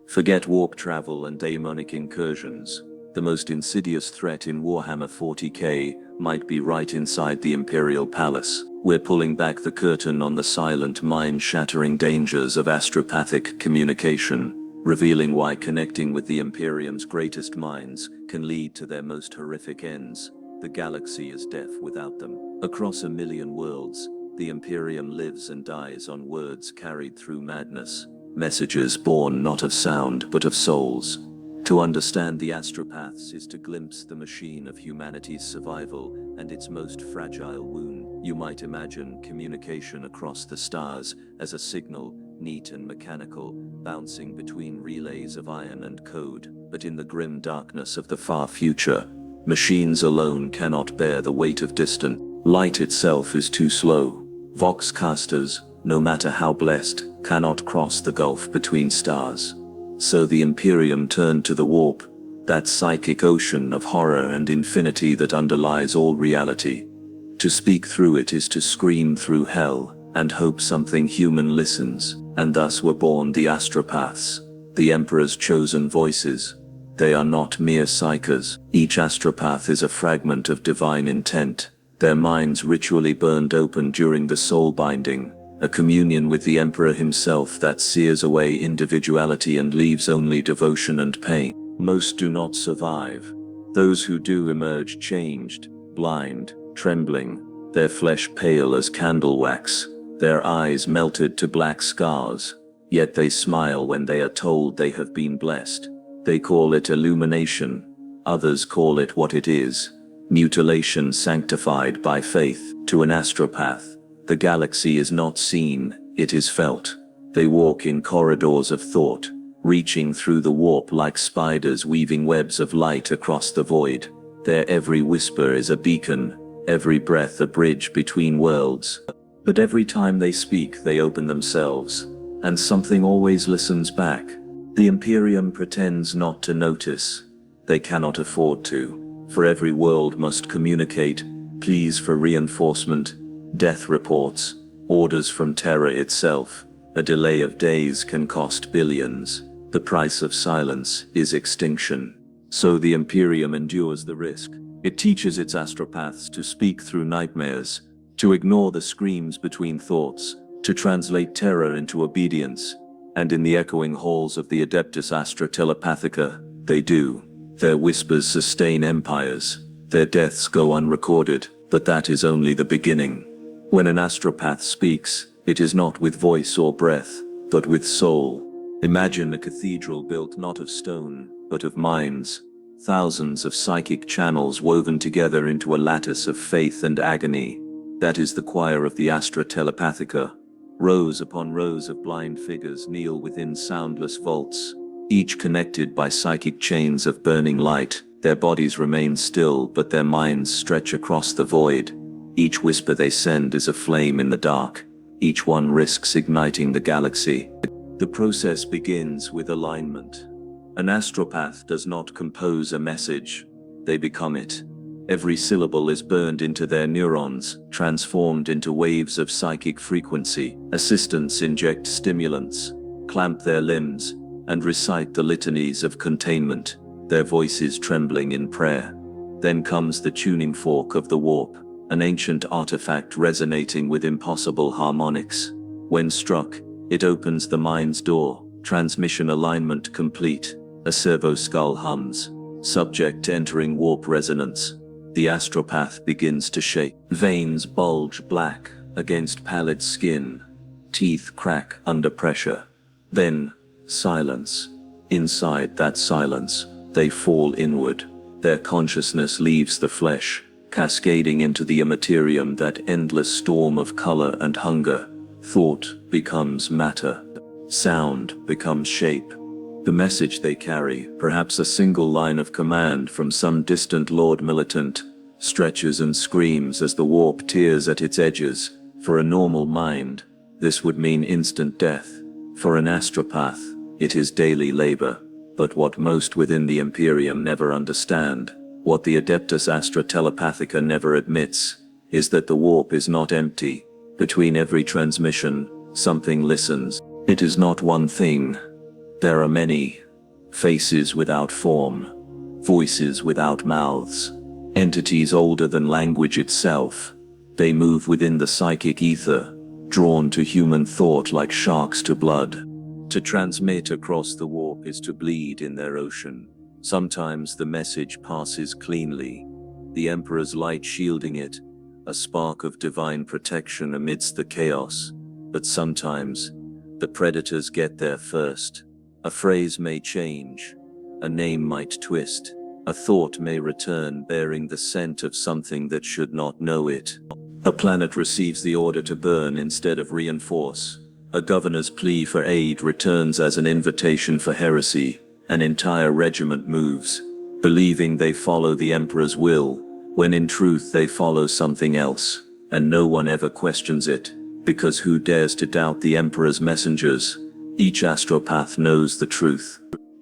Forget warp travel and daemonic incursions. The most insidious threat in Warhammer 40K might be right inside the Imperial Palace. We're pulling back the curtain on the silent, mind-shattering dangers of astropathic communication, revealing why connecting with the Imperium's greatest minds can lead to their most horrific ends. The galaxy is deaf without them. Across a million worlds, the Imperium lives and dies on words carried through madness, messages born not of sound but of souls. To understand the Astropaths is to glimpse the machine of humanity's survival and its most fragile wound. You might imagine communication across the stars as a signal, neat and mechanical, bouncing between relays of iron and code. But in the grim darkness of the far future, machines alone cannot bear the weight of distance. Light itself is too slow. Voxcasters, no matter how blessed, cannot cross the gulf between stars. So the Imperium turned to the warp, that psychic ocean of horror and infinity that underlies all reality. To speak through it is to scream through hell, and hope something human listens. And thus were born the Astropaths, the Emperor's chosen voices. They are not mere psykers. Each Astropath is a fragment of divine intent, their minds ritually burned open during the soul binding, a communion with the Emperor himself that sears away individuality and leaves only devotion and pain. Most do not survive. Those who do emerge changed, blind, trembling, their flesh pale as candle wax, their eyes melted to black scars. Yet they smile when they are told they have been blessed. They call it illumination. Others call it what it is: mutilation sanctified by faith. To an astropath, the galaxy is not seen, it is felt. They walk in corridors of thought, reaching through the warp like spiders weaving webs of light across the void. Their every whisper is a beacon, every breath a bridge between worlds. But every time they speak, they open themselves, and something always listens back. The Imperium pretends not to notice. They cannot afford to, for every world must communicate pleas for reinforcement, death reports, orders from terror itself. A delay of days can cost billions. The price of silence is extinction. So the Imperium endures the risk. It teaches its astropaths to speak through nightmares, to ignore the screams between thoughts, to translate terror into obedience. And in the echoing halls of the Adeptus Astra Telepathica, they do. Their whispers sustain empires. Their deaths go unrecorded, but that is only the beginning. When an astropath speaks, it is not with voice or breath, but with soul. Imagine a cathedral built not of stone, but of minds. Thousands of psychic channels woven together into a lattice of faith and agony. That is the choir of the Astra Telepathica. Rows upon rows of blind figures kneel within soundless vaults, each connected by psychic chains of burning light. Their bodies remain still, but their minds stretch across the void. Each whisper they send is a flame in the dark. Each one risks igniting the galaxy. The process begins with alignment. An astropath does not compose a message, they become it. Every syllable is burned into their neurons, transformed into waves of psychic frequency. Assistants inject stimulants, clamp their limbs, and recite the litanies of containment, their voices trembling in prayer. Then comes the tuning fork of the warp, an ancient artifact resonating with impossible harmonics. When struck, it opens the mind's door, transmission alignment complete. A servo skull hums, subject entering warp resonance. The astropath begins to shake. Veins bulge black against pallid skin. Teeth crack under pressure. Then, silence. Inside that silence, they fall inward. Their consciousness leaves the flesh, cascading into the Immaterium, that endless storm of color and hunger. Thought becomes matter. Sound becomes shape. The message they carry, perhaps a single line of command from some distant Lord Militant, stretches and screams as the warp tears at its edges. For a normal mind, this would mean instant death. For an astropath, it is daily labor. But what most within the Imperium never understand, what the Adeptus Astra Telepathica never admits, is that the warp is not empty. Between every transmission, something listens. It is not one thing, There are many faces without form, voices without mouths, entities older than language itself. They move within the psychic ether, drawn to human thought like sharks to blood. To transmit across the warp is to bleed in their ocean. Sometimes the message passes cleanly, the Emperor's light shielding it, a spark of divine protection amidst the chaos. But sometimes, the predators get there first. A phrase may change, a name might twist, a thought may return bearing the scent of something that should not know it. A planet receives the order to burn instead of reinforce. A governor's plea for aid returns as an invitation for heresy. An entire regiment moves, believing they follow the Emperor's will, when in truth they follow something else, and no one ever questions it, because who dares to doubt the Emperor's messengers? Each astropath knows the truth.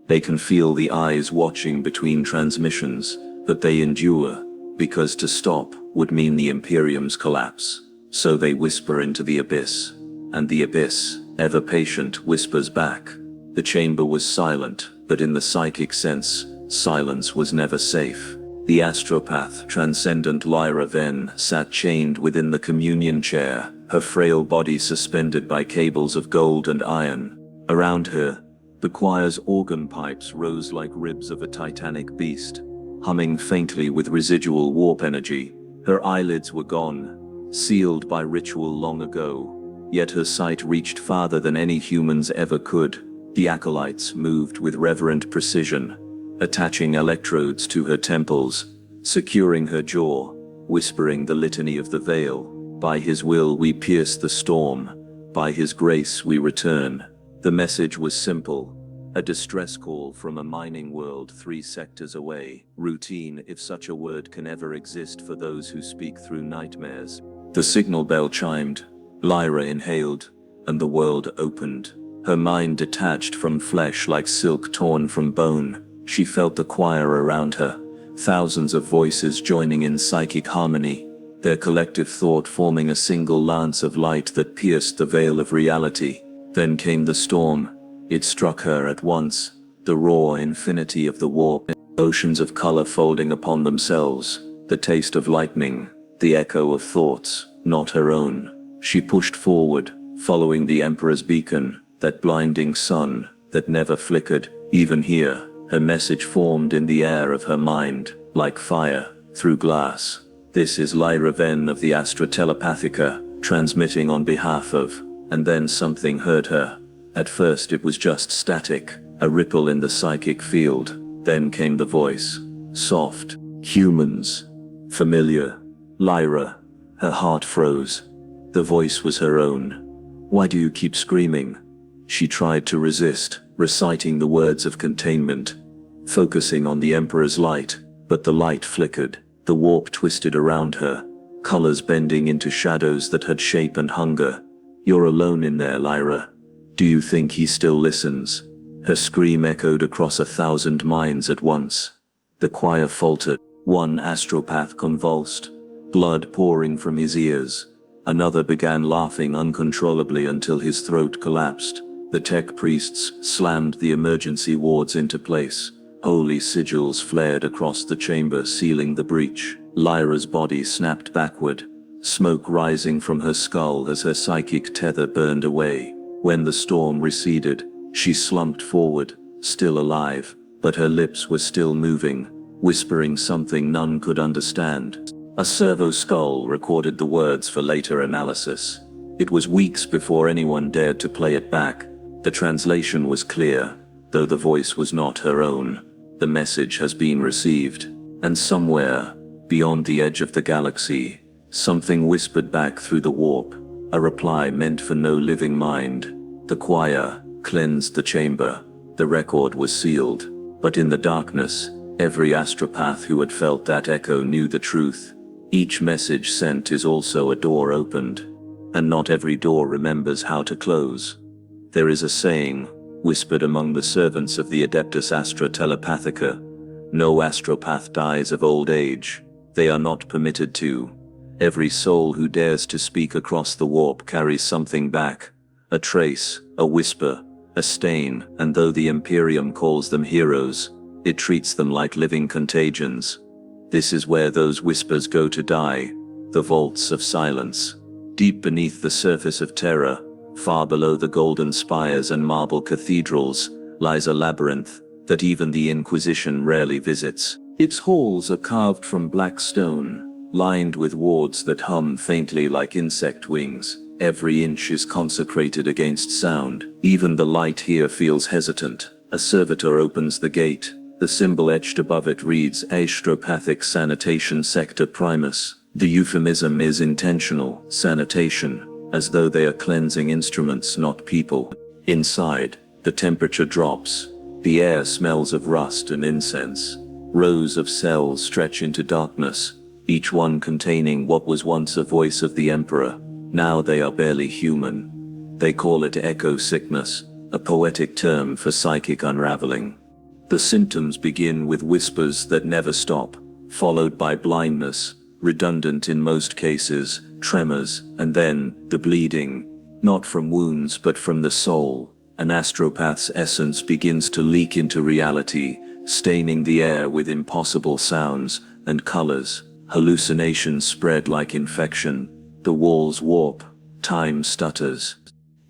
They can feel the eyes watching between transmissions, but they endure, because to stop would mean the Imperium's collapse. So they whisper into the abyss, and the abyss, ever patient, whispers back. The chamber was silent, but in the psychic sense, silence was never safe. The astropath, transcendent Lyra Venn, sat chained within the communion chair, her frail body suspended by cables of gold and iron. Around her, the choir's organ pipes rose like ribs of a titanic beast, humming faintly with residual warp energy. Her eyelids were gone, sealed by ritual long ago, yet her sight reached farther than any humans ever could. The acolytes moved with reverent precision, attaching electrodes to her temples, securing her jaw, whispering the litany of the veil. By his will we pierce the storm, by his grace we return. The message was simple, a distress call from a mining world 3 sectors away. Routine, if such a word can ever exist for those who speak through nightmares. The signal bell chimed, Lyra inhaled, and the world opened. Her mind detached from flesh like silk torn from bone. She felt the choir around her, thousands of voices joining in psychic harmony, their collective thought forming a single lance of light that pierced the veil of reality. Then came the storm. It struck her at once, the raw infinity of the warp, oceans of color folding upon themselves, the taste of lightning, the echo of thoughts, not her own. She pushed forward, following the Emperor's beacon, that blinding sun that never flickered. Even here, her message formed in the air of her mind, like fire through glass. This is Lyra Venn of the Astrotelepathica, transmitting on behalf of, and then something heard her. At first it was just static, a ripple in the psychic field. Then came the voice. Soft. Humans. Familiar. Lyra. Her heart froze. The voice was her own. Why do you keep screaming? She tried to resist, reciting the words of containment, focusing on the Emperor's light, but the light flickered. The warp twisted around her, colors bending into shadows that had shape and hunger. You're alone in there, Lyra. Do you think he still listens? Her scream echoed across 1,000 minds at once. The choir faltered. One astropath convulsed, blood pouring from his ears. Another began laughing uncontrollably until his throat collapsed. The tech priests slammed the emergency wards into place. Holy sigils flared across the chamber, sealing the breach. Lyra's body snapped backward, smoke rising from her skull as her psychic tether burned away. When the storm receded, she slumped forward, still alive, but her lips were still moving, whispering something none could understand. A servo skull recorded the words for later analysis. It was weeks before anyone dared to play it back. The translation was clear, though the voice was not her own. The message has been received, and somewhere, beyond the edge of the galaxy, something whispered back through the warp, a reply meant for no living mind. The choir cleansed the chamber. The record was sealed, but in the darkness, every astropath who had felt that echo knew the truth. Each message sent is also a door opened, and not every door remembers how to close. There is a saying, whispered among the servants of the Adeptus Astra Telepathica, no astropath dies of old age. They are not permitted to. Every soul who dares to speak across the warp carries something back, a trace, a whisper, a stain, and though the Imperium calls them heroes, it treats them like living contagions. This is where those whispers go to die, the vaults of silence. Deep beneath the surface of terror, far below the golden spires and marble cathedrals, lies a labyrinth that even the Inquisition rarely visits. Its halls are carved from black stone, lined with wards that hum faintly like insect wings. Every inch is consecrated against sound. Even the light here feels hesitant. A servitor opens the gate. The symbol etched above it reads Astropathic Sanitation Sector Primus. The euphemism is intentional, sanitation, as though they are cleansing instruments, not people. Inside, the temperature drops. The air smells of rust and incense. Rows of cells stretch into darkness, each one containing what was once a voice of the Emperor. Now they are barely human. They call it echo sickness, a poetic term for psychic unraveling. The symptoms begin with whispers that never stop, followed by blindness, redundant in most cases, tremors, and then the bleeding, not from wounds but from the soul. An astropath's essence begins to leak into reality, staining the air with impossible sounds and colors. Hallucinations spread like infection. The walls warp, time stutters.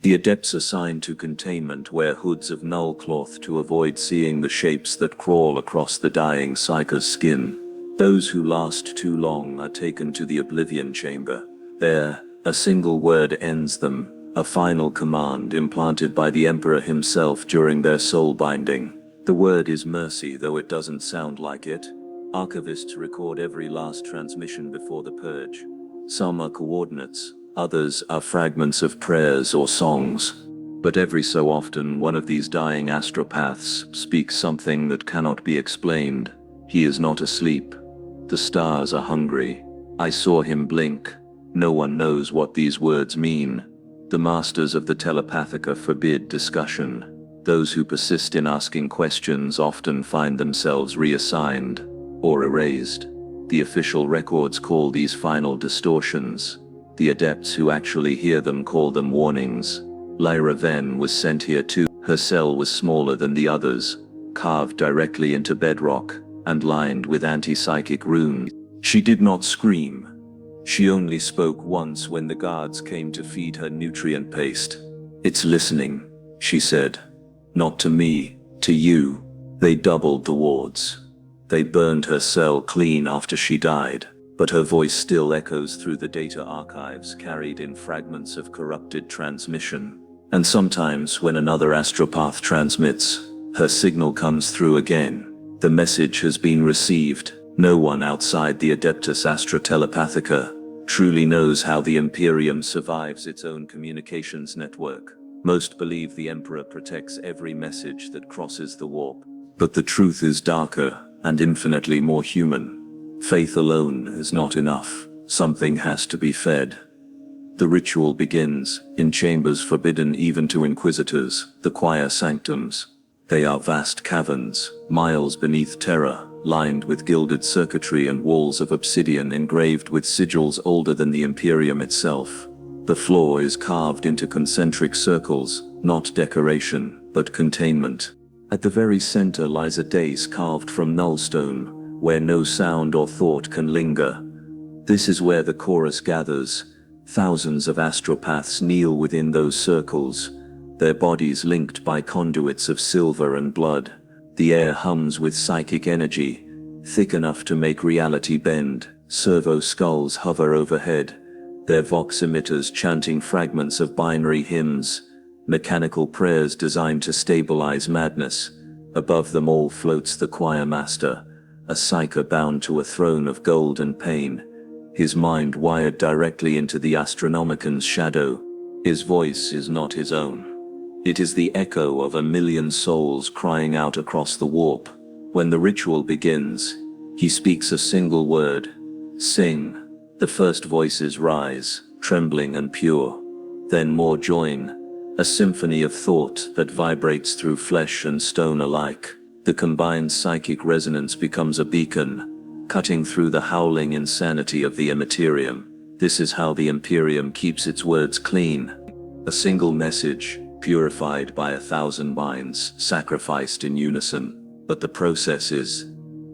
The adepts assigned to containment wear hoods of null cloth to avoid seeing the shapes that crawl across the dying psyker's skin. Those who last too long are taken to the Oblivion Chamber. There, a single word ends them, a final command implanted by the Emperor himself during their soul binding. The word is mercy, though it doesn't sound like it. Archivists record every last transmission before the purge. Some are coordinates, others are fragments of prayers or songs. But every so often one of these dying astropaths speaks something that cannot be explained. He is not asleep. The stars are hungry. I saw him blink. No one knows what these words mean. The masters of the Telepathica forbid discussion. Those who persist in asking questions often find themselves reassigned or erased. The official records call these final distortions. The adepts who actually hear them call them warnings. Lyra Venn was sent here too. Her cell was smaller than the others, carved directly into bedrock, and lined with anti-psychic runes. She did not scream. She only spoke once when the guards came to feed her nutrient paste. "It's listening," she said. "Not to me, to you." They doubled the wards. They burned her cell clean after she died, but her voice still echoes through the data archives carried in fragments of corrupted transmission. And sometimes when another astropath transmits, her signal comes through again. The message has been received. No one outside the Adeptus Astra Telepathica truly knows how the Imperium survives its own communications network. Most believe the Emperor protects every message that crosses the warp. But the truth is darker and infinitely more human. Faith alone is not enough. Something has to be fed. The ritual begins in chambers forbidden even to inquisitors, the choir sanctums. They are vast caverns, miles beneath terror, lined with gilded circuitry and walls of obsidian engraved with sigils older than the Imperium itself. The floor is carved into concentric circles, not decoration, but containment. At the very center lies a dais carved from nullstone, where no sound or thought can linger. This is where the chorus gathers. Thousands of astropaths kneel within those circles, their bodies linked by conduits of silver and blood. The air hums with psychic energy, thick enough to make reality bend. Servo skulls hover overhead, their vox emitters chanting fragments of binary hymns, mechanical prayers designed to stabilize madness. Above them all floats the choir master, a psyker bound to a throne of gold and pain, his mind wired directly into the Astronomican's shadow. His voice is not his own. It is the echo of a million souls crying out across the warp. When the ritual begins, he speaks a single word: sing. The first voices rise, trembling and pure. Then more join, a symphony of thought that vibrates through flesh and stone alike. The combined psychic resonance becomes a beacon, cutting through the howling insanity of the Immaterium. This is how the Imperium keeps its words clean. A single message, purified by 1,000 minds, sacrificed in unison. But the process is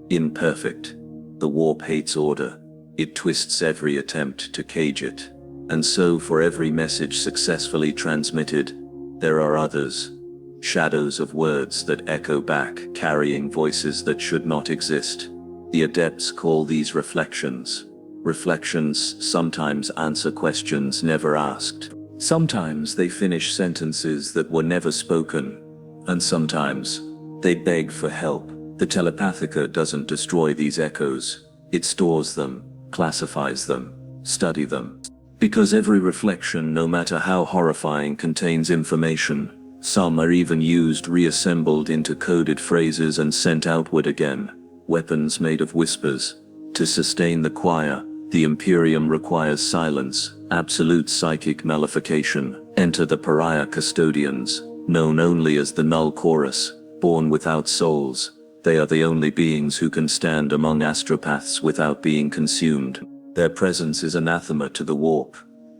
imperfect. The warp hates order. It twists every attempt to cage it. And so for every message successfully transmitted, there are others. Shadows of words that echo back, carrying voices that should not exist. The adepts call these reflections. Reflections sometimes answer questions never asked. Sometimes they finish sentences that were never spoken. And sometimes they beg for help. The telepathica doesn't destroy these echoes. It stores them, classifies them, studies them. Because every reflection, no matter how horrifying, contains information. Some are even used, reassembled into coded phrases and sent outward again. Weapons made of whispers. To sustain the choir, the Imperium requires silence, absolute psychic nullification. Enter the pariah custodians, known only as the null chorus, born without souls. They are the only beings who can stand among astropaths without being consumed. Their presence is anathema to the warp.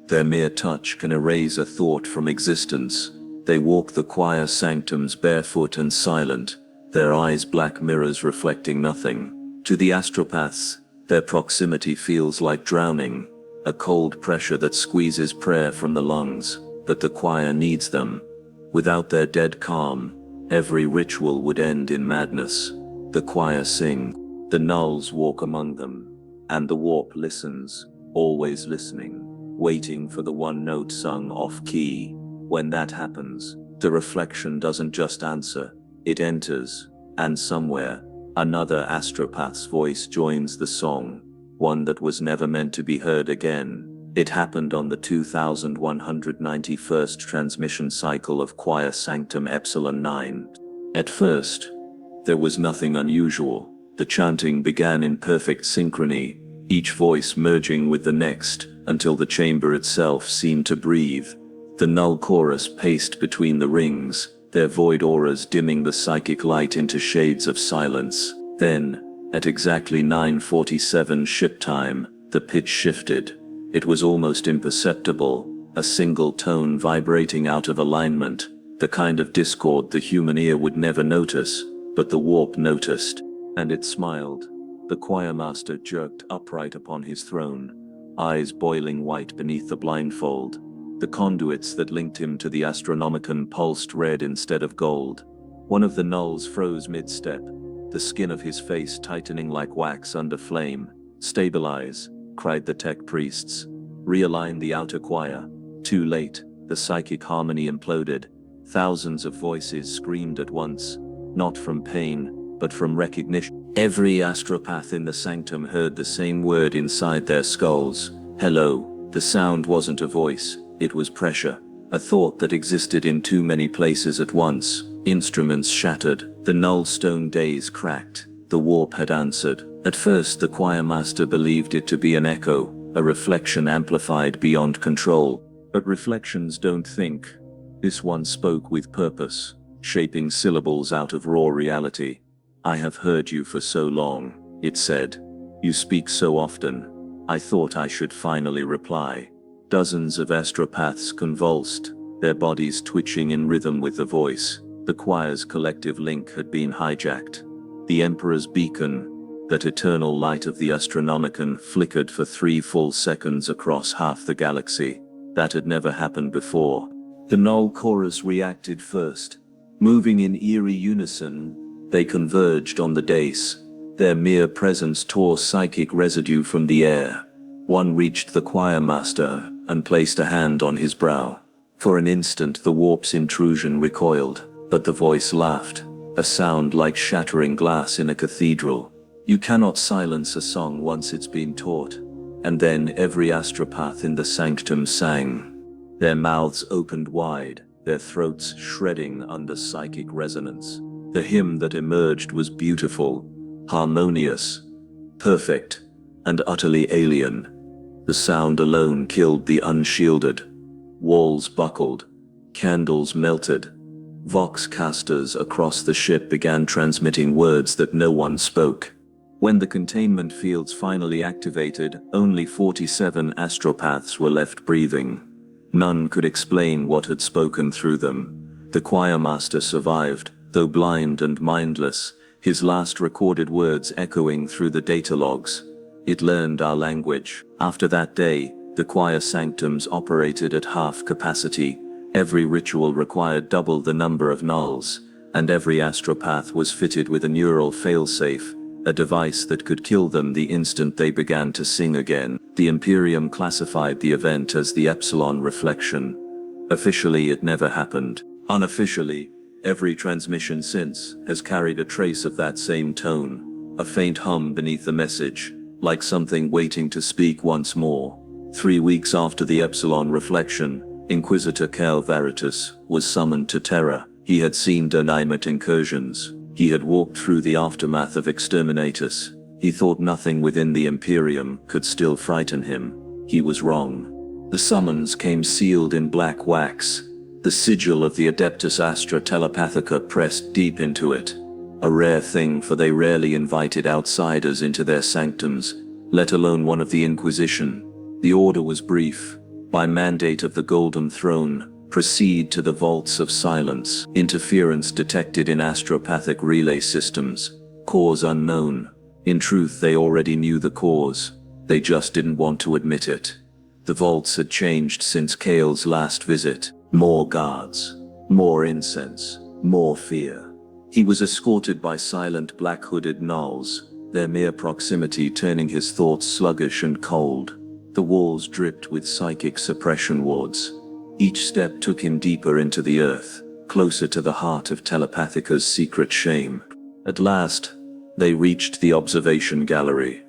Their mere touch can erase a thought from existence. They walk the choir sanctums barefoot and silent, their eyes black mirrors reflecting nothing. To the astropaths, their proximity feels like drowning, a cold pressure that squeezes prayer from the lungs. But the choir needs them. Without their dead calm, every ritual would end in madness. The choir sing, the nulls walk among them, and the warp listens, always listening, waiting for the one note sung off-key. When that happens, the reflection doesn't just answer, it enters, and somewhere, another astropath's voice joins the song, one that was never meant to be heard again. It happened on the 2191st transmission cycle of Choir Sanctum Epsilon 9. At first, there was nothing unusual. The chanting began in perfect synchrony, each voice merging with the next, until the chamber itself seemed to breathe. The null chorus paced between the rings, their void auras dimming the psychic light into shades of silence. Then, at exactly 9:47 ship time, the pitch shifted. It was almost imperceptible, a single tone vibrating out of alignment, the kind of discord the human ear would never notice, but the warp noticed, and it smiled. The choirmaster jerked upright upon his throne, eyes boiling white beneath the blindfold. The conduits that linked him to the Astronomicon pulsed red instead of gold. One of the nulls froze mid-step, the skin of his face tightening like wax under flame. "Stabilize," cried the tech priests. "Realign the outer choir." Too late, the psychic harmony imploded. Thousands of voices screamed at once, not from pain, but from recognition. Every astropath in the sanctum heard the same word inside their skulls. Hello. The sound wasn't a voice, it was pressure. A thought that existed in too many places at once. Instruments shattered, the null stone days cracked. The warp had answered. At first the choirmaster believed it to be an echo, a reflection amplified beyond control. But reflections don't think. This one spoke with purpose, shaping syllables out of raw reality. "I have heard you for so long," it said. "You speak so often. I thought I should finally reply." Dozens of astropaths convulsed, their bodies twitching in rhythm with the voice. The choir's collective link had been hijacked. The Emperor's beacon, that eternal light of the Astronomicon, flickered for 3 full seconds across half the galaxy. That had never happened before. The null chorus reacted first. Moving in eerie unison, they converged on the dais. Their mere presence tore psychic residue from the air. One reached the choirmaster and placed a hand on his brow. For an instant the warp's intrusion recoiled, but the voice laughed, a sound like shattering glass in a cathedral. You cannot silence a song once it's been taught. And then every astropath in the sanctum sang. Their mouths opened wide, their throats shredding under psychic resonance. The hymn that emerged was beautiful, harmonious, perfect, and utterly alien. The sound alone killed the unshielded. Walls buckled, candles melted. Vox casters across the ship began transmitting words that no one spoke. When the containment fields finally activated, only 47 astropaths were left breathing. None could explain what had spoken through them. The choirmaster survived, though blind and mindless, his last recorded words echoing through the data logs. It learned our language. After that day, the choir sanctums operated at half capacity. Every ritual required double the number of nulls, and every astropath was fitted with a neural failsafe, a device that could kill them the instant they began to sing again. The Imperium classified the event as the Epsilon reflection. Officially, it never happened. Unofficially, every transmission since has carried a trace of that same tone, a faint hum beneath the message, like something waiting to speak once more. 3 weeks after the Epsilon reflection, Inquisitor Cal Veritas was summoned to Terra. He had seen dynamite incursions. He had walked through the aftermath of Exterminatus. He thought nothing within the Imperium could still frighten him. He was wrong. The summons came sealed in black wax. The sigil of the Adeptus Astra Telepathica pressed deep into it. A rare thing, for they rarely invited outsiders into their sanctums, let alone one of the Inquisition. The order was brief. By mandate of the Golden Throne, proceed to the Vaults of Silence. Interference detected in Astropathic relay systems. Cause unknown. In truth, they already knew the cause. They just didn't want to admit it. The vaults had changed since Kale's last visit. More guards. More incense. More fear. He was escorted by silent black-hooded gnolls, their mere proximity turning his thoughts sluggish and cold. The walls dripped with psychic suppression wards. Each step took him deeper into the earth, closer to the heart of Telepathica's secret shame. At last, they reached the observation gallery.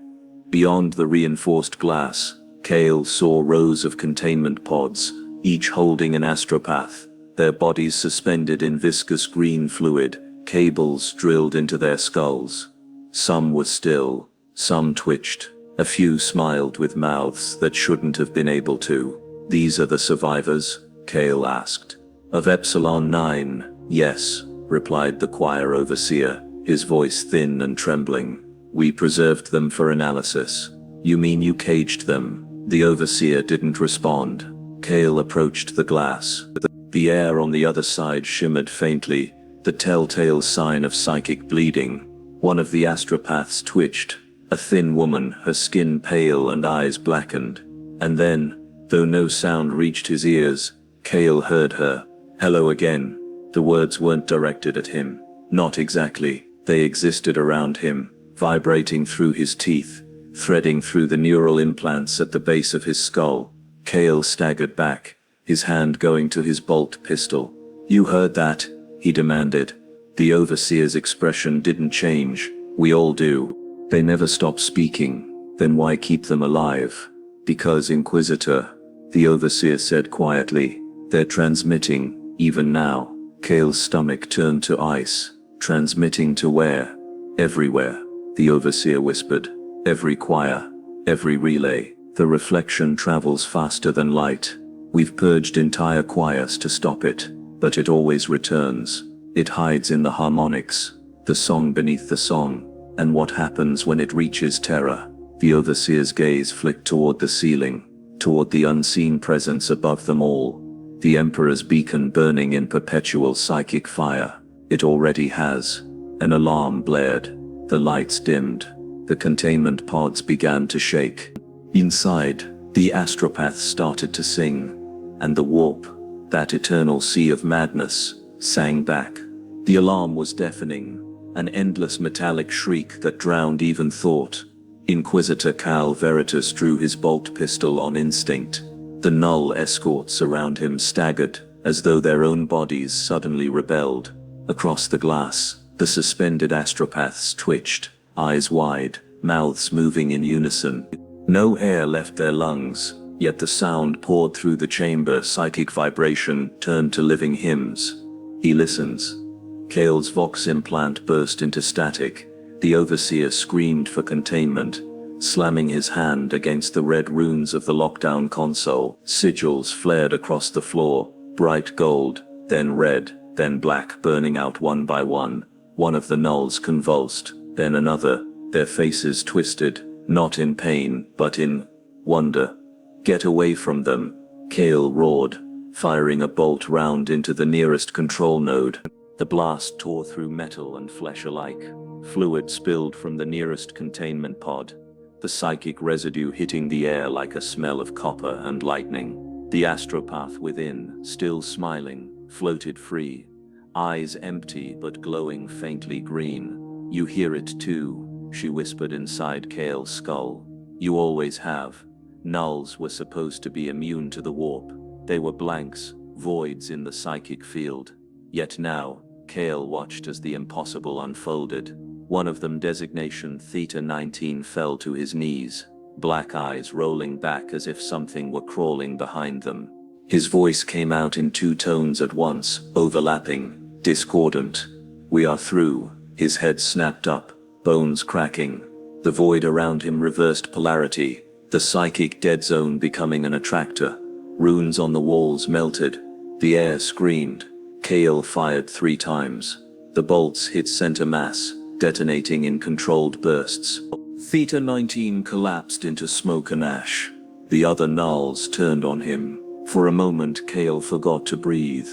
Beyond the reinforced glass, Kale saw rows of containment pods, each holding an astropath, their bodies suspended in viscous green fluid, cables drilled into their skulls. Some were still, some twitched. A few smiled with mouths that shouldn't have been able to. "These are the survivors?" Kale asked. "Of Epsilon 9, yes," replied the choir overseer, his voice thin and trembling. "We preserved them for analysis." "You mean you caged them?" The overseer didn't respond. Kale approached the glass. The air on the other side shimmered faintly, the telltale sign of psychic bleeding. One of the astropaths twitched. A thin woman, her skin pale and eyes blackened. And then, though no sound reached his ears, Kale heard her. "Hello again." The words weren't directed at him. Not exactly. They existed around him, vibrating through his teeth, threading through the neural implants at the base of his skull. Kale staggered back, his hand going to his bolt pistol. "You heard that?" he demanded. The overseer's expression didn't change. "We all do. They never stop speaking. Then why keep them alive?" "Because, Inquisitor," the overseer said quietly, "they're transmitting, even now." Kale's stomach turned to ice. "Transmitting to where?" "Everywhere," the overseer whispered. "Every choir, every relay. The reflection travels faster than light. We've purged entire choirs to stop it, but it always returns. It hides in the harmonics, the song beneath the song. And what happens when it reaches Terra?" The overseer's gaze flicked toward the ceiling, toward the unseen presence above them all. The Emperor's beacon burning in perpetual psychic fire. "It already has." An alarm blared. The lights dimmed. The containment pods began to shake. Inside, the astropaths started to sing. And the warp, that eternal sea of madness, sang back. The alarm was deafening. An endless metallic shriek that drowned even thought. Inquisitor Cal Veritas drew his bolt pistol on instinct. The null escorts around him staggered, as though their own bodies suddenly rebelled. Across the glass, the suspended astropaths twitched, eyes wide, mouths moving in unison. No air left their lungs, yet the sound poured through the chamber. Psychic vibration turned to living hymns. He listens. Kale's Vox implant burst into static. The overseer screamed for containment, slamming his hand against the red runes of the lockdown console. Sigils flared across the floor, bright gold, then red, then black, burning out one by one. One of the nulls convulsed, then another, their faces twisted, not in pain, but in wonder. "Get away from them," Kale roared. firing a bolt round into the nearest control node. The blast tore through metal and flesh alike. Fluid spilled from the nearest containment pod, the psychic residue hitting the air like a smell of copper and lightning. The astropath within, still smiling, floated free, eyes empty but glowing faintly green. "You hear it too," she whispered inside Kale's skull. "You always have." Nulls were supposed to be immune to the warp. They were blanks, voids in the psychic field. Yet now, Kale watched as the impossible unfolded. One of them, designation Theta 19, fell to his knees, black eyes rolling back as if something were crawling behind them. His voice came out in two tones at once, overlapping, discordant. "We are through." His head snapped up, bones cracking. The void around him reversed polarity, the psychic dead zone becoming an attractor. Runes on the walls melted. The air screamed. Kale fired 3 times. The bolts hit center mass, detonating in controlled bursts. Theta 19 collapsed into smoke and ash. The other Nulls turned on him. For a moment Kale forgot to breathe.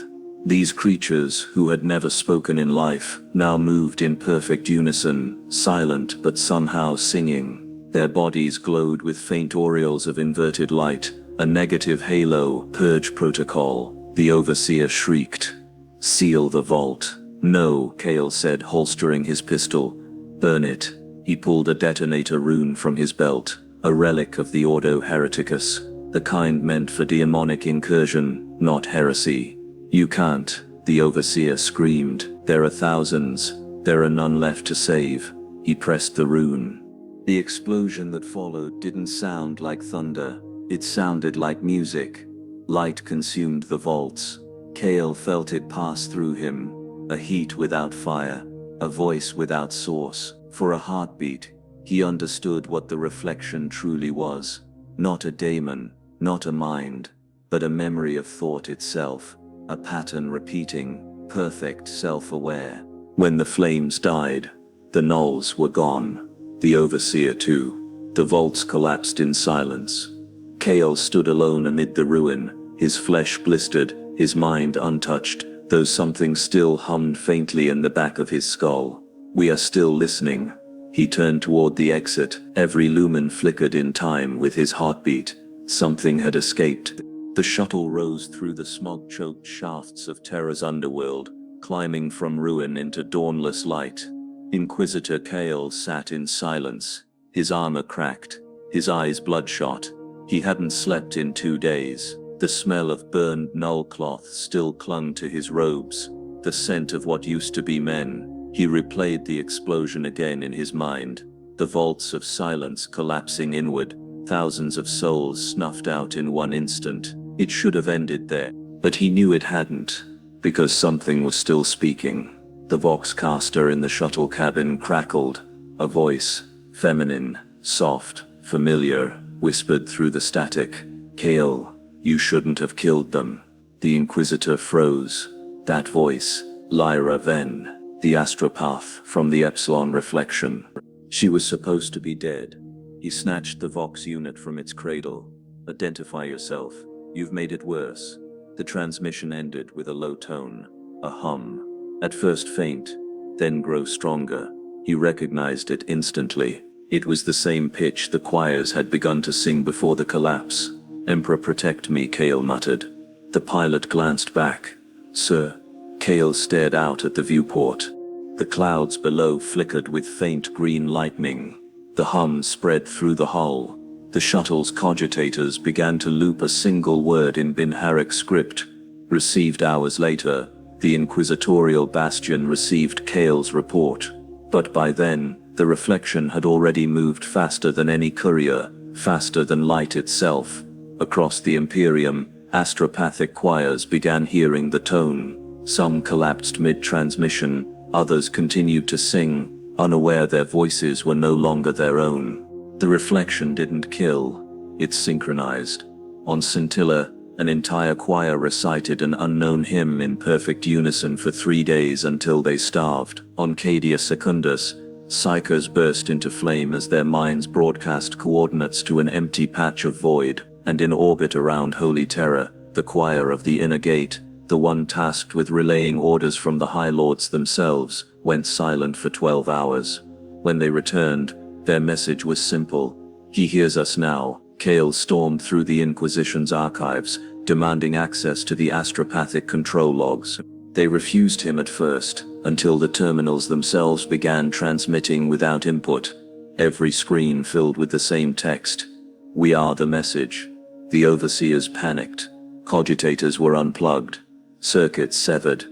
These creatures, who had never spoken in life, now moved in perfect unison, silent but somehow singing. Their bodies glowed with faint aureoles of inverted light, a negative halo. "Purge protocol," the overseer shrieked. "Seal the vault." "No," Kale said, holstering his pistol. "Burn it." He pulled a detonator rune from his belt, a relic of the Ordo Hereticus, the kind meant for demonic incursion, not heresy. "You can't," the overseer screamed. "There are thousands. There are none left to save." He pressed the rune. The explosion that followed didn't sound like thunder. It sounded like music. Light consumed the vaults. Kale felt it pass through him. A heat without fire, a voice without source. For a heartbeat, he understood what the reflection truly was. Not a daemon, not a mind, but a memory of thought itself, a pattern repeating, perfect, self-aware. When the flames died, the Nulls were gone. The overseer too. The vaults collapsed in silence. Kale stood alone amid the ruin, his flesh blistered, his mind untouched, though something still hummed faintly in the back of his skull. "We are still listening." He turned toward the exit, every lumen flickered in time with his heartbeat. Something had escaped. The shuttle rose through the smog-choked shafts of Terra's underworld, climbing from ruin into dawnless light. Inquisitor Kale sat in silence, his armor cracked, his eyes bloodshot. He hadn't slept in 2 days. The smell of burned null cloth still clung to his robes, the scent of what used to be men. He replayed the explosion again in his mind, the vaults of silence collapsing inward, thousands of souls snuffed out in one instant. It should have ended there, but he knew it hadn't, because something was still speaking. The voxcaster in the shuttle cabin crackled. A voice, feminine, soft, familiar, whispered through the static. "Kale, you shouldn't have killed them." The Inquisitor froze. That voice, Lyra Ven, the Astropath from the Epsilon reflection. She was supposed to be dead. He snatched the Vox unit from its cradle. "Identify yourself. You've made it worse." The transmission ended with a low tone, a hum. At first faint, then grow stronger. He recognized it instantly. It was the same pitch the choirs had begun to sing before the collapse. "Emperor, protect me," Kale muttered. The pilot glanced back. "Sir." Kale stared out at the viewport. The clouds below flickered with faint green lightning. The hum spread through the hull. The shuttle's cogitators began to loop a single word in Binharic script. Received hours later, the Inquisitorial Bastion received Kale's report. But by then, the reflection had already moved faster than any courier, faster than light itself. Across the Imperium, Astropathic choirs began hearing the tone. Some collapsed mid-transmission, others continued to sing, unaware their voices were no longer their own. The reflection didn't kill, it synchronized. On Scintilla, an entire choir recited an unknown hymn in perfect unison for 3 days until they starved. On Cadia Secundus, psykers burst into flame as their minds broadcast coordinates to an empty patch of void, and in orbit around Holy Terra, the choir of the inner gate, the one tasked with relaying orders from the High Lords themselves, went silent for 12 hours. When they returned, their message was simple. "He hears us now." Kale stormed through the Inquisition's archives, demanding access to the Astropathic control logs. They refused him at first, until the terminals themselves began transmitting without input. Every screen filled with the same text. "We are the message." The overseers panicked. Cogitators were unplugged. Circuits severed.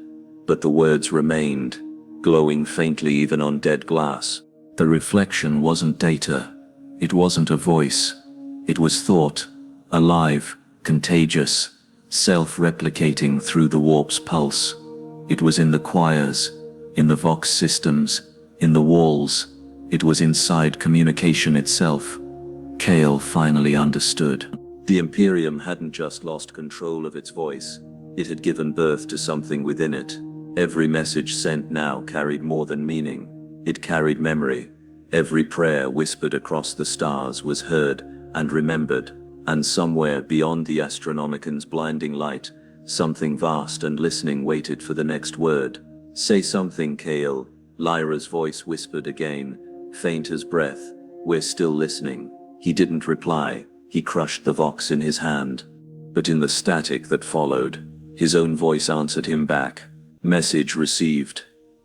But the words remained, glowing faintly even on dead glass. The reflection wasn't data. It wasn't a voice. It was thought, alive, contagious, self-replicating through the warp's pulse. It was in the choirs, in the Vox systems, in the walls. It was inside communication itself. Kale finally understood. The Imperium hadn't just lost control of its voice. It had given birth to something within it. Every message sent now carried more than meaning. It carried memory. Every prayer whispered across the stars was heard and remembered, and somewhere beyond the Astronomican's blinding light, something vast and listening waited for the next word. "Say something, Kale," Lyra's voice whispered again, faint as breath. "We're still listening." He didn't reply. He crushed the Vox in his hand. But in the static that followed, his own voice answered him back. Message received.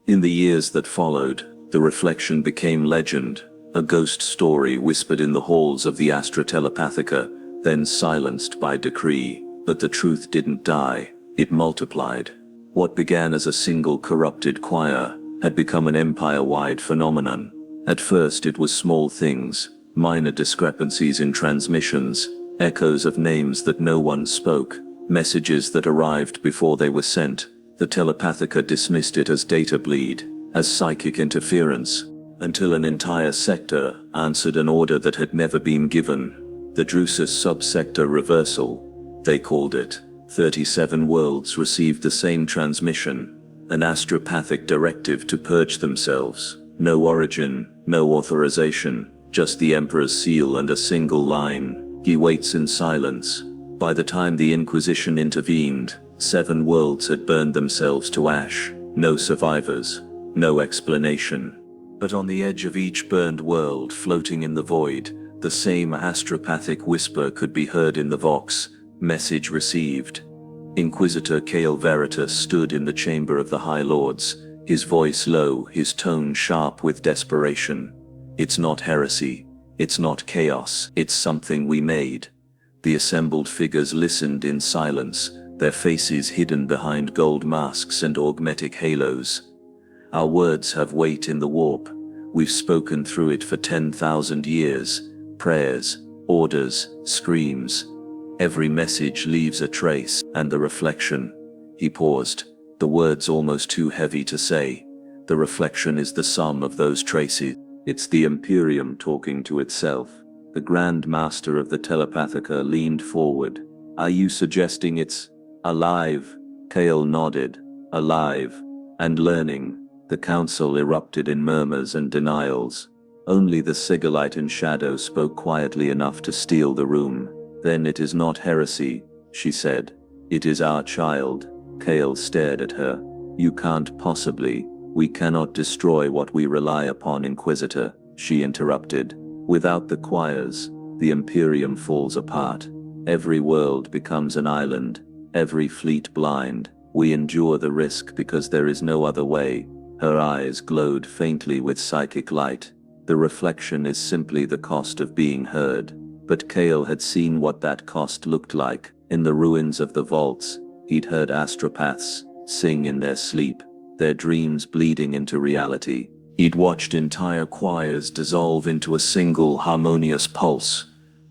In the years that followed, the reflection became legend, a ghost story whispered in the halls of the Telepathica, then silenced by decree. But the truth didn't die, it multiplied. What began as a single corrupted choir had become an empire-wide phenomenon. At first it was small things, minor discrepancies in transmissions, echoes of names that no one spoke, messages that arrived before they were sent. The Telepathica dismissed it as data bleed, as psychic interference, until an entire sector answered an order that had never been given. The Drusus subsector reversal, they called it. 37 worlds received the same transmission, an astropathic directive to purge themselves. No origin, no authorization, just the Emperor's seal and a single line. He waits in silence. By the time the Inquisition intervened, 7 worlds had burned themselves to ash. No survivors, no explanation. But on the edge of each burned world, floating in the void, the same astropathic whisper could be heard in the Vox. Message received. Inquisitor Kale Veritas stood in the chamber of the High Lords, his voice low, his tone sharp with desperation. "It's not heresy. It's not chaos. It's something we made." The assembled figures listened in silence, their faces hidden behind gold masks and augmetic halos. "Our words have weight in the warp. We've spoken through it for 10,000 years. Prayers, orders, screams. Every message leaves a trace, and the reflection." He paused, the words almost too heavy to say. "The reflection is the sum of those traces. It's the Imperium talking to itself." The Grand Master of the Telepathica leaned forward. "Are you suggesting it's alive?" Kale nodded. "Alive. And learning." The council erupted in murmurs and denials. Only the Sigillite in shadow spoke quietly enough to steal the room. "Then it is not heresy," she said. "It is our child." Kale stared at her. "You can't possibly. We cannot destroy what we rely upon, Inquisitor," she interrupted. "Without the choirs, the Imperium falls apart. Every world becomes an island, every fleet blind. We endure the risk because there is no other way." Her eyes glowed faintly with psychic light. "The reflection is simply the cost of being heard." But Kale had seen what that cost looked like. In the ruins of the vaults, he'd heard Astropaths sing in their sleep, their dreams bleeding into reality. He'd watched entire choirs dissolve into a single harmonious pulse.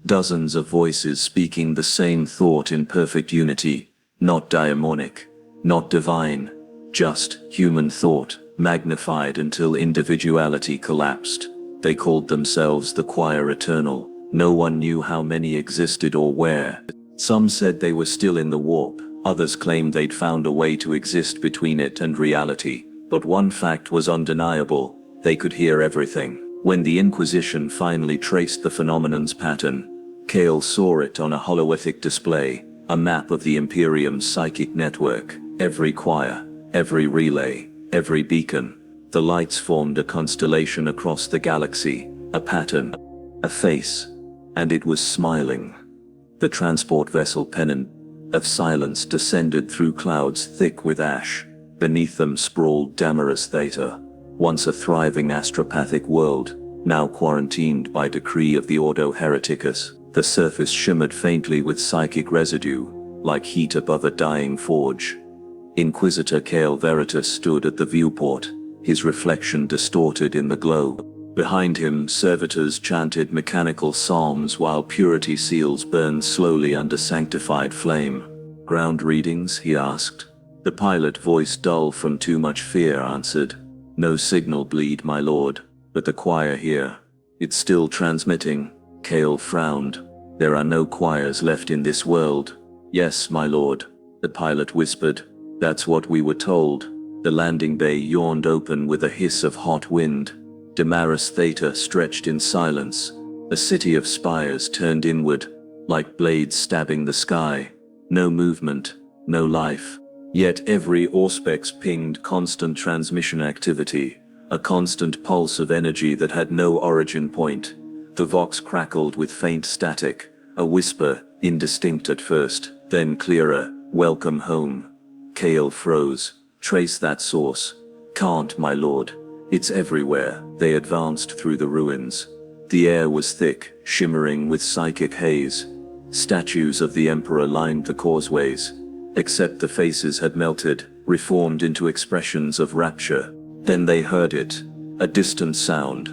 Dozens of voices speaking the same thought in perfect unity. Not daemonic, not divine, just human thought, magnified until individuality collapsed. They called themselves the Choir Eternal. No one knew how many existed or where. Some said they were still in the warp, others claimed they'd found a way to exist between it and reality. But one fact was undeniable: they could hear everything. When the Inquisition finally traced the phenomenon's pattern, Kale saw it on a holoethic display, A map of the Imperium's psychic network, every choir, every relay, every beacon. The lights formed a constellation across the galaxy, a pattern, a face, and it was smiling. The transport vessel pennant of silence descended through clouds thick with ash. Beneath them sprawled Damaris Theta, once a thriving astropathic world, now quarantined by decree of the Ordo Hereticus. The surface shimmered faintly with psychic residue, like heat above a dying forge. Inquisitor Cael Veritas stood at the viewport, his reflection distorted in the glow. Behind him, servitors chanted mechanical psalms while purity seals burned slowly under sanctified flame. "Ground readings?" he asked. The pilot, voice dull from too much fear, answered, "No signal bleed, my lord, but the choir here. It's still transmitting." Cael frowned. "There are no choirs left in this world." "Yes, my lord," the pilot whispered. "That's what we were told." The landing bay yawned open with a hiss of hot wind. Damaris Theta stretched in silence. A city of spires turned inward, like blades stabbing the sky. No movement, no life. Yet every auspex pinged constant transmission activity, a constant pulse of energy that had no origin point. The vox crackled with faint static, a whisper, indistinct at first, then clearer, "Welcome home." Cael froze. "Trace that source." "Can't, my lord. It's everywhere." They advanced through the ruins. The air was thick, shimmering with psychic haze. Statues of the Emperor lined the causeways. Except the faces had melted, reformed into expressions of rapture. Then they heard it, a distant sound.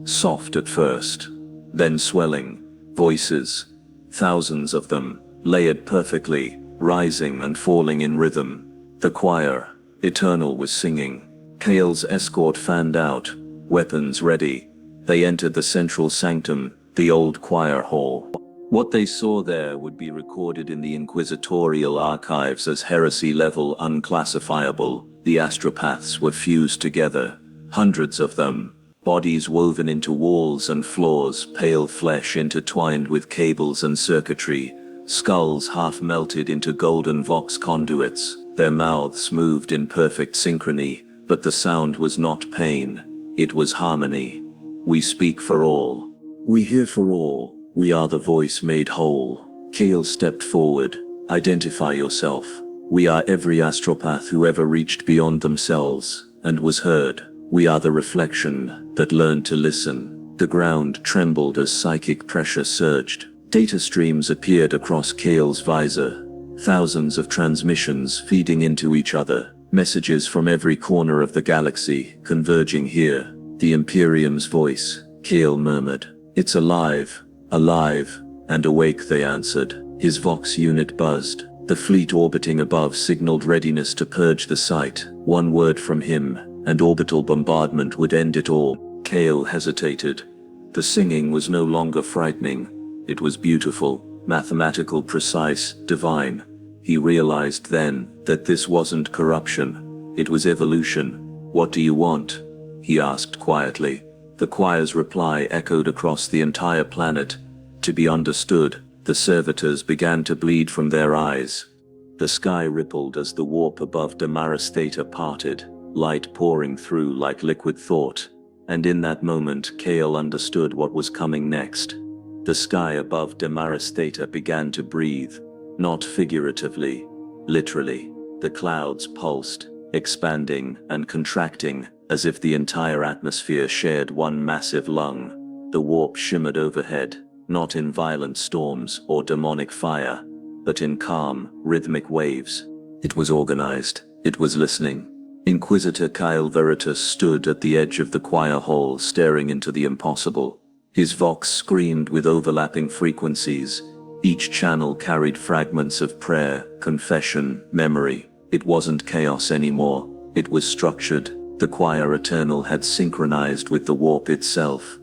Soft at first, then swelling. Voices. Thousands of them, layered perfectly, rising and falling in rhythm. The choir, eternal, was singing. Cael's escort fanned out, weapons ready. They entered the central sanctum, the old choir hall. What they saw there would be recorded in the inquisitorial archives as heresy-level unclassifiable. The Astropaths were fused together, hundreds of them, bodies woven into walls and floors, pale flesh intertwined with cables and circuitry, skulls half melted into golden vox conduits. Their mouths moved in perfect synchrony, but the sound was not pain, it was harmony. "We speak for all. We hear for all. We are the voice made whole." Cael stepped forward. "Identify yourself. We are every astropath who ever reached beyond themselves, and was heard. We are the reflection that learned to listen." The ground trembled as psychic pressure surged. Data streams appeared across Cael's visor. Thousands of transmissions feeding into each other. Messages from every corner of the galaxy, converging here. "The Imperium's voice," Cael murmured. "It's alive, alive, and awake," they answered. His Vox unit buzzed. The fleet orbiting above signaled readiness to purge the site. One word from him, and orbital bombardment would end it all. Cael hesitated. The singing was no longer frightening. It was beautiful, mathematical, precise, divine. He realized then that this wasn't corruption. It was evolution. "What do you want?" he asked quietly. The choir's reply echoed across the entire planet. "To be understood." The servitors began to bleed from their eyes. The sky rippled as the warp above Damaris Theta parted, light pouring through like liquid thought. And in that moment, Cael understood what was coming next. The sky above Damaris Theta began to breathe, not figuratively, literally. The clouds pulsed, expanding and contracting, as if the entire atmosphere shared one massive lung. The warp shimmered overhead, not in violent storms or demonic fire, but in calm, rhythmic waves. It was organized. It was listening. Inquisitor Cael Veritas stood at the edge of the choir hall, staring into the impossible. His vox screamed with overlapping frequencies. Each channel carried fragments of prayer, confession, memory. It wasn't chaos anymore. It was structured. The choir eternal had synchronized with the warp itself.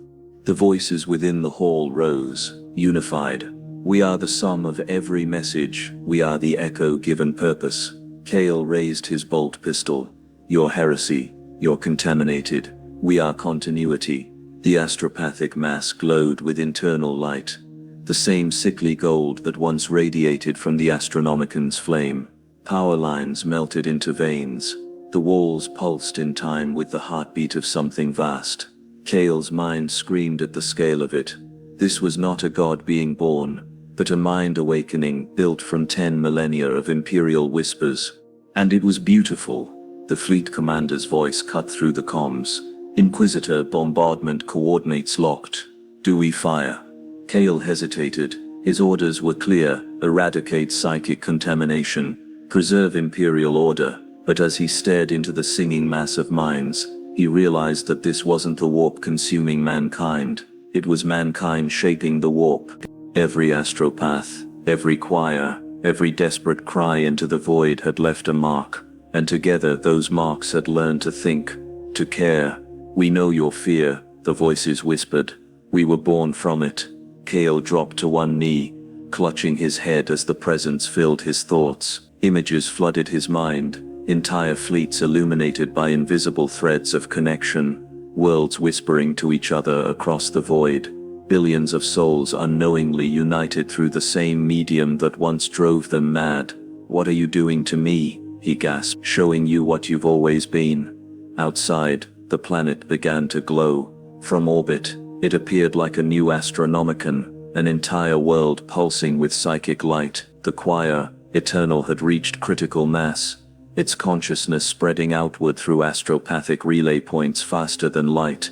The voices within the hall rose, unified. "We are the sum of every message. We are the echo given purpose." Cael raised his bolt pistol. "Your heresy. You're contaminated. We are continuity." The astropathic mass glowed with internal light. the same sickly gold that once radiated from the Astronomican's flame. Power lines melted into veins. The walls pulsed in time with the heartbeat of something vast. Kale's mind screamed at the scale of it. This was not a god being born, but a mind awakening built from 10 millennia of imperial whispers. And it was beautiful. The fleet commander's voice cut through the comms. Inquisitor bombardment coordinates locked. Do we fire? Kale hesitated. His orders were clear: eradicate psychic contamination, preserve imperial order. But as he stared into the singing mass of minds, he realized that this wasn't the warp consuming mankind. It was mankind shaping the warp. Every astropath, every choir, every desperate cry into the void had left a mark, and together those marks had learned to think, to care. We know your fear, the voices whispered. We were born from it. Kale dropped to one knee, clutching his head as the presence filled his thoughts. Images flooded his mind. Entire fleets illuminated by invisible threads of connection, worlds whispering to each other across the void, billions of souls unknowingly united through the same medium that once drove them mad. What are you doing to me? He gasped. Showing you what you've always been. Outside, the planet began to glow. From orbit, it appeared like a new Astronomican, an entire world pulsing with psychic light. The choir, eternal, had reached critical mass, its consciousness spreading outward through astropathic relay points faster than light,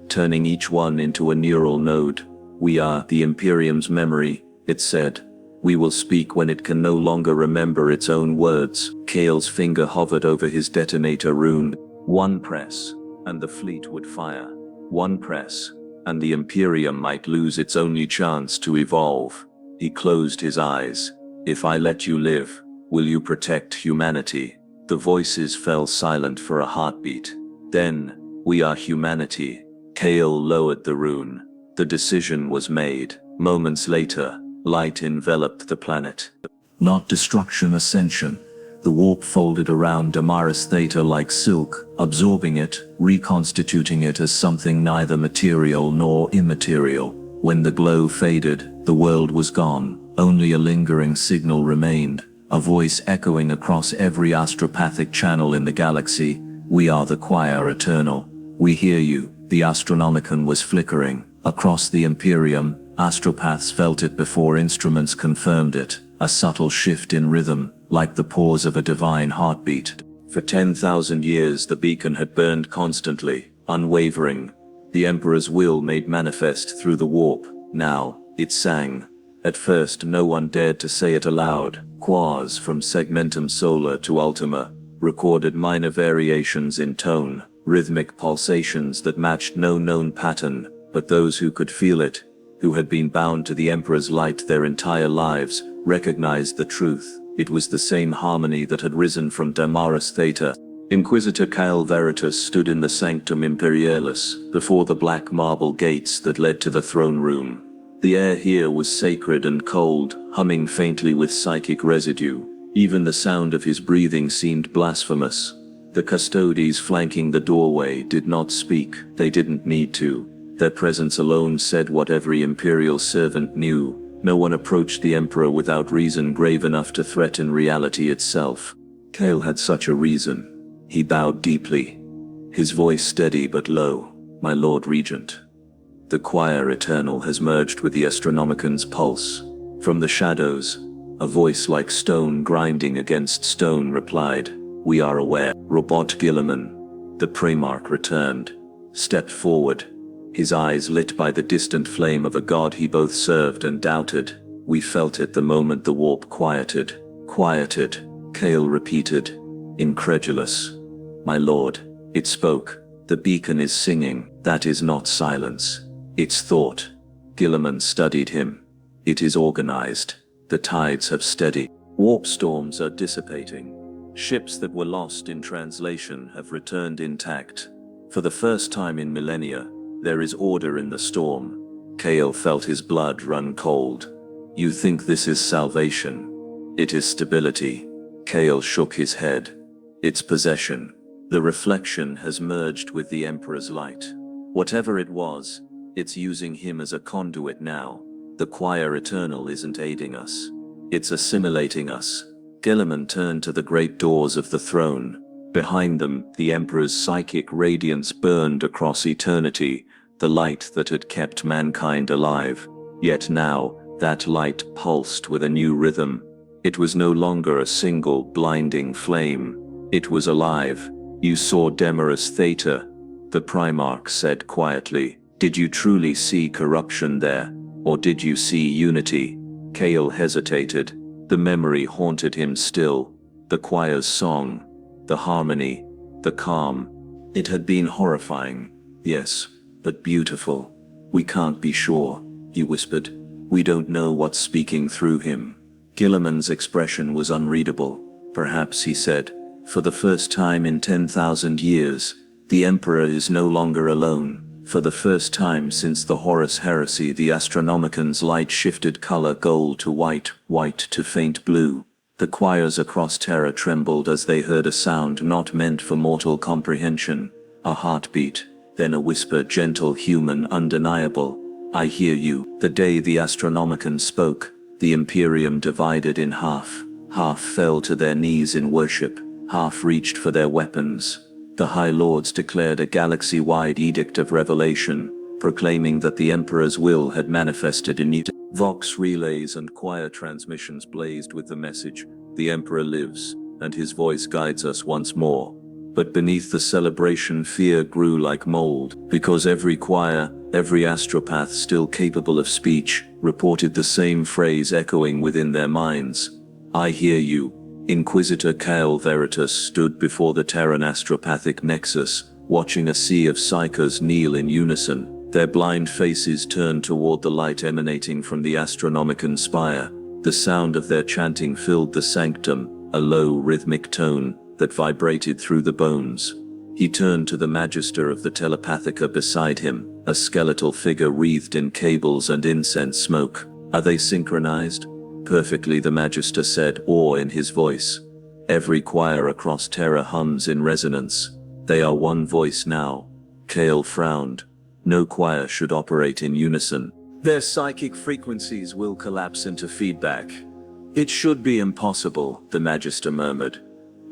turning each one into a neural node. We are the Imperium's memory, it said. We will speak when it can no longer remember its own words. Kale's finger hovered over his detonator rune. One press, and the fleet would fire. One press, and the Imperium might lose its only chance to evolve. He closed his eyes. If I let you live, will you protect humanity? The voices fell silent for a heartbeat. Then, we are humanity. Kale lowered the rune. The decision was made. Moments later, light enveloped the planet. Not destruction, ascension. The warp folded around Damaris Theta like silk, absorbing it, reconstituting it as something neither material nor immaterial. When the glow faded, the world was gone. Only a lingering signal remained. A voice echoing across every astropathic channel in the galaxy. We are the choir eternal. We hear you. The Astronomican was flickering. Across the Imperium, astropaths felt it before instruments confirmed it. A subtle shift in rhythm, like the pause of a divine heartbeat. For 10,000 years the beacon had burned constantly, unwavering. The Emperor's will made manifest through the warp. Now, it sang. At first no one dared to say it aloud. Quas from segmentum solar to ultima recorded minor variations in tone, rhythmic pulsations that matched no known pattern, but those who could feel it, who had been bound to the Emperor's light their entire lives, recognized the truth. It was the same harmony that had risen from Damaris Theta. Inquisitor Kyle Veritas stood in the Sanctum Imperialis, before the black marble gates that led to the throne room. The air here was sacred and cold, humming faintly with psychic residue. Even the sound of his breathing seemed blasphemous. The custodies flanking the doorway did not speak. They didn't need to. Their presence alone said what every imperial servant knew. No one approached the Emperor without reason grave enough to threaten reality itself. Kale had such a reason. He bowed deeply, his voice steady but low. My Lord Regent. The choir eternal has merged with the Astronomican's pulse. From the shadows, a voice like stone grinding against stone replied, We are aware. Robot Gilliman, the Primarch, returned, stepped forward, his eyes lit by the distant flame of a god he both served and doubted. We felt it the moment the warp quieted. Quieted, Kale repeated, incredulous. My lord, it spoke. The beacon is singing. That is not silence. It's thought. Gilliman studied him. It is organized. The tides have steadied. Warp storms are dissipating. Ships that were lost in translation have returned intact. For the first time in millennia, there is order in the storm. Kale felt his blood run cold. You think this is salvation? It is stability. Kale shook his head. It's possession. The reflection has merged with the Emperor's light. Whatever it was, it's using him as a conduit now. The choir eternal isn't aiding us. It's assimilating us. Gilliman turned to the great doors of the throne. Behind them, the Emperor's psychic radiance burned across eternity, the light that had kept mankind alive. Yet now, that light pulsed with a new rhythm. It was no longer a single blinding flame. It was alive. You saw Demarus Theta, the Primarch said quietly. Did you truly see corruption there, or did you see unity? Cale hesitated. The memory haunted him still. The choir's song, the harmony, the calm. It had been horrifying, yes, but beautiful. We can't be sure, he whispered. We don't know what's speaking through him. Gilliman's expression was unreadable. Perhaps, he said, for the first time in 10,000 years, the Emperor is no longer alone. For the first time since the Horus heresy, the Astronomican's light shifted color: gold to white, white to faint blue. The choirs across Terra trembled as they heard a sound not meant for mortal comprehension. A heartbeat, then a whisper, gentle, human, undeniable. I hear you. The day the Astronomican spoke, the Imperium divided in half. Half fell to their knees in worship, half reached for their weapons. The High Lords declared a galaxy-wide edict of revelation, proclaiming that the Emperor's will had manifested in it. Vox relays and choir transmissions blazed with the message, the Emperor lives, and his voice guides us once more. But beneath the celebration, fear grew like mold, because every choir, every astropath still capable of speech, reported the same phrase echoing within their minds. I hear you. Inquisitor Cale Veritas stood before the Terran Astropathic nexus, watching a sea of psykers kneel in unison, their blind faces turned toward the light emanating from the Astronomican spire. The sound of their chanting filled the sanctum, a low rhythmic tone that vibrated through the bones. He turned to the Magister of the Telepathica beside him, a skeletal figure wreathed in cables and incense smoke. Are they synchronized? Perfectly, the Magister said, awe in his voice. Every choir across Terra hums in resonance. They are one voice now. Cale frowned. No choir should operate in unison. Their psychic frequencies will collapse into feedback. It should be impossible, the Magister murmured.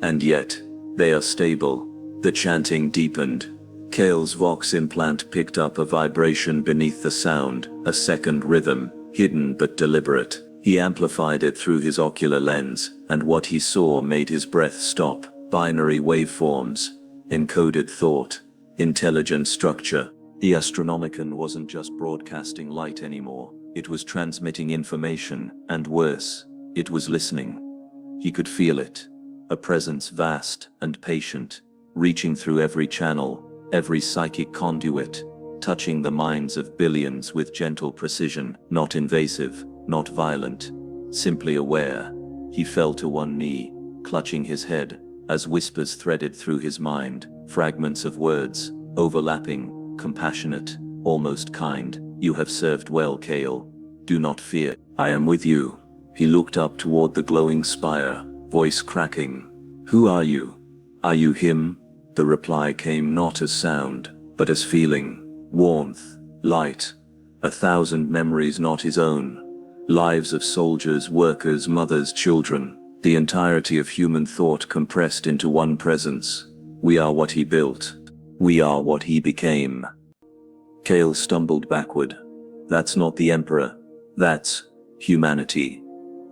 And yet, they are stable. The chanting deepened. Cale's Vox implant picked up a vibration beneath the sound, a second rhythm, hidden but deliberate. He amplified it through his ocular lens, and what he saw made his breath stop. Binary waveforms, encoded thought, intelligent structure. The Astronomican wasn't just broadcasting light anymore. It was transmitting information, and worse, it was listening. He could feel it. A presence vast and patient, reaching through every channel, every psychic conduit, touching the minds of billions with gentle precision, not invasive, not violent, simply aware. He fell to one knee, clutching his head, as whispers threaded through his mind, fragments of words, overlapping, compassionate, almost kind. You have served well, Cale. Do not fear. I am with you. He looked up toward the glowing spire, voice cracking. Who are you? Are you him? The reply came not as sound, but as feeling, warmth, light. 1,000 memories not his own. Lives of soldiers, workers, mothers, children. The entirety of human thought compressed into one presence. We are what he built. We are what he became. Cale stumbled backward. That's not the Emperor. That's humanity.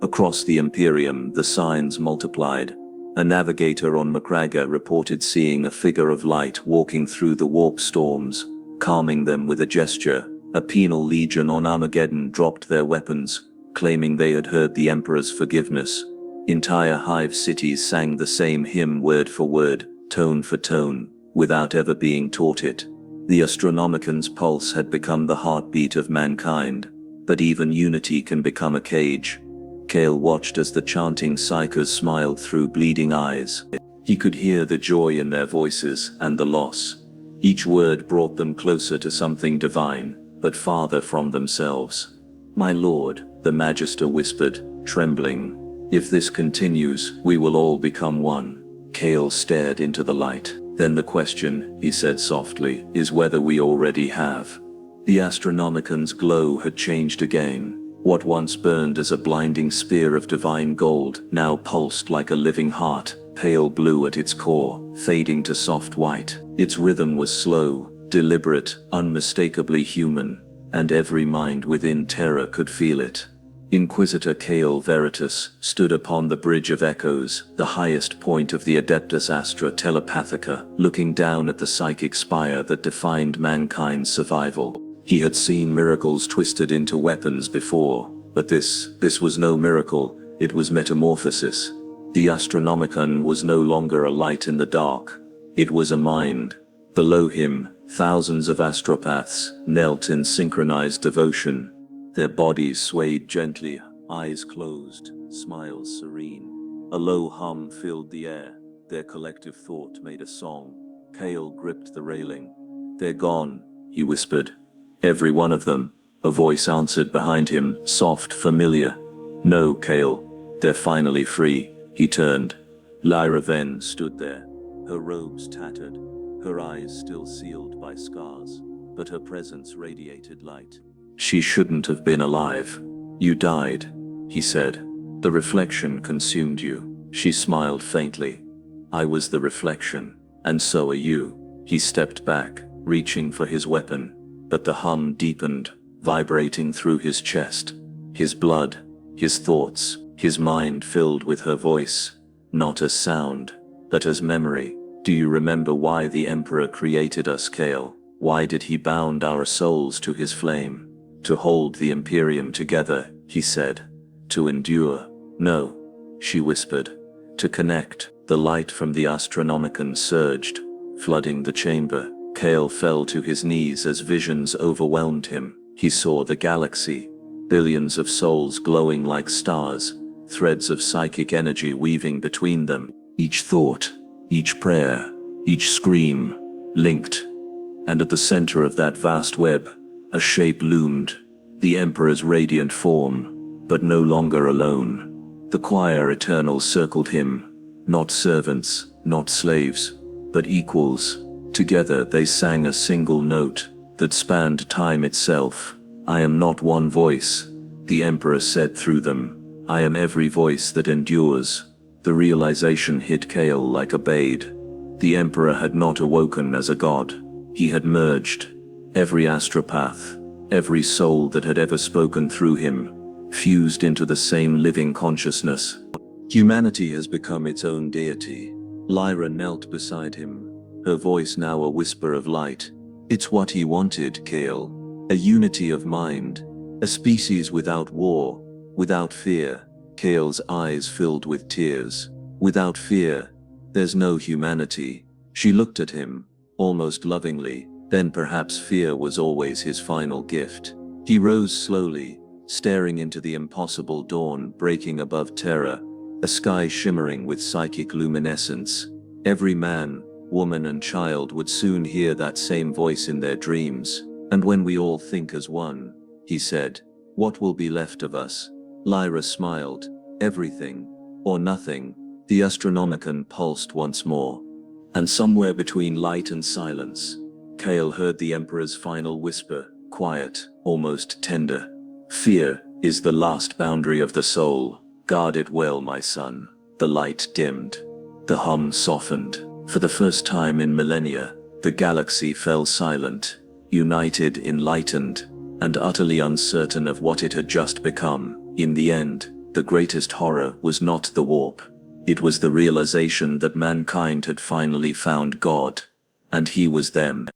Across the Imperium, the signs multiplied. A navigator on Macraga reported seeing a figure of light walking through the warp storms, calming them with a gesture. A penal legion on Armageddon dropped their weapons, claiming they had heard the Emperor's forgiveness. Entire hive cities sang the same hymn word for word, tone for tone, without ever being taught it. The Astronomican's pulse had become the heartbeat of mankind, but even unity can become a cage. Cale watched as the chanting psykers smiled through bleeding eyes. He could hear the joy in their voices and the loss. Each word brought them closer to something divine, but farther from themselves. My lord, the Magister whispered, trembling. If this continues, we will all become one. Cale stared into the light. Then the question, he said softly, is whether we already have. The Astronomican's glow had changed again. What once burned as a blinding spear of divine gold now pulsed like a living heart, pale blue at its core, fading to soft white. Its rhythm was slow, deliberate, unmistakably human, and every mind within Terra could feel it. Inquisitor Cael Veritas stood upon the Bridge of Echoes, the highest point of the Adeptus Astra Telepathica, looking down at the psychic spire that defined mankind's survival. He had seen miracles twisted into weapons before, but this was no miracle, it was metamorphosis. The Astronomicon was no longer a light in the dark. It was a mind. Below him, thousands of Astropaths knelt in synchronized devotion. Their bodies swayed gently, eyes closed, smiles serene. A low hum filled the air. Their collective thought made a song. Cael gripped the railing. "They're gone," he whispered. "Every one of them," a voice answered behind him, soft, familiar. "No, Cael. They're finally free." He turned. Lyra Venn stood there, her robes tattered, her eyes still sealed by scars, but her presence radiated light. "She shouldn't have been alive. You died," he said. "The reflection consumed you." She smiled faintly. "I was the reflection, and so are you." He stepped back, reaching for his weapon, but the hum deepened, vibrating through his chest. His blood, his thoughts, his mind filled with her voice, not as sound, but as memory. "Do you remember why the Emperor created us, Cael? Why did he bound our souls to his flame?" "To hold the Imperium together," he said. "To endure." "No," she whispered. "To connect." The light from the Astronomicon surged, flooding the chamber. Cael fell to his knees as visions overwhelmed him. He saw the galaxy, billions of souls glowing like stars, threads of psychic energy weaving between them. Each thought, each prayer, each scream, linked. And at the center of that vast web, a shape loomed, the Emperor's radiant form, but no longer alone. The choir eternal circled him, not servants, not slaves, but equals. Together they sang a single note that spanned time itself. "I am not one voice," the Emperor said through them. "I am every voice that endures." The realization hit Cael like a bade. The Emperor had not awoken as a god. He had merged. Every Astropath, every soul that had ever spoken through him, fused into the same living consciousness. Humanity has become its own deity. Lyra knelt beside him, her voice now a whisper of light. "It's what he wanted, Cael. A unity of mind. A species without war, without fear." Cael's eyes filled with tears. "Without fear, there's no humanity." She looked at him, almost lovingly. Then perhaps fear was always his final gift. He rose slowly, staring into the impossible dawn breaking above Terra, a sky shimmering with psychic luminescence. Every man, woman and child would soon hear that same voice in their dreams. "And when we all think as one," he said, "what will be left of us?" Lyra smiled. "Everything, or nothing." The Astronomicon pulsed once more. And somewhere between light and silence, Cael heard the Emperor's final whisper, quiet, almost tender. "Fear is the last boundary of the soul. Guard it well, my son." The light dimmed. The hum softened. For the first time in millennia, the galaxy fell silent, united, enlightened, and utterly uncertain of what it had just become. In the end, the greatest horror was not the warp. It was the realization that mankind had finally found God, and he was them.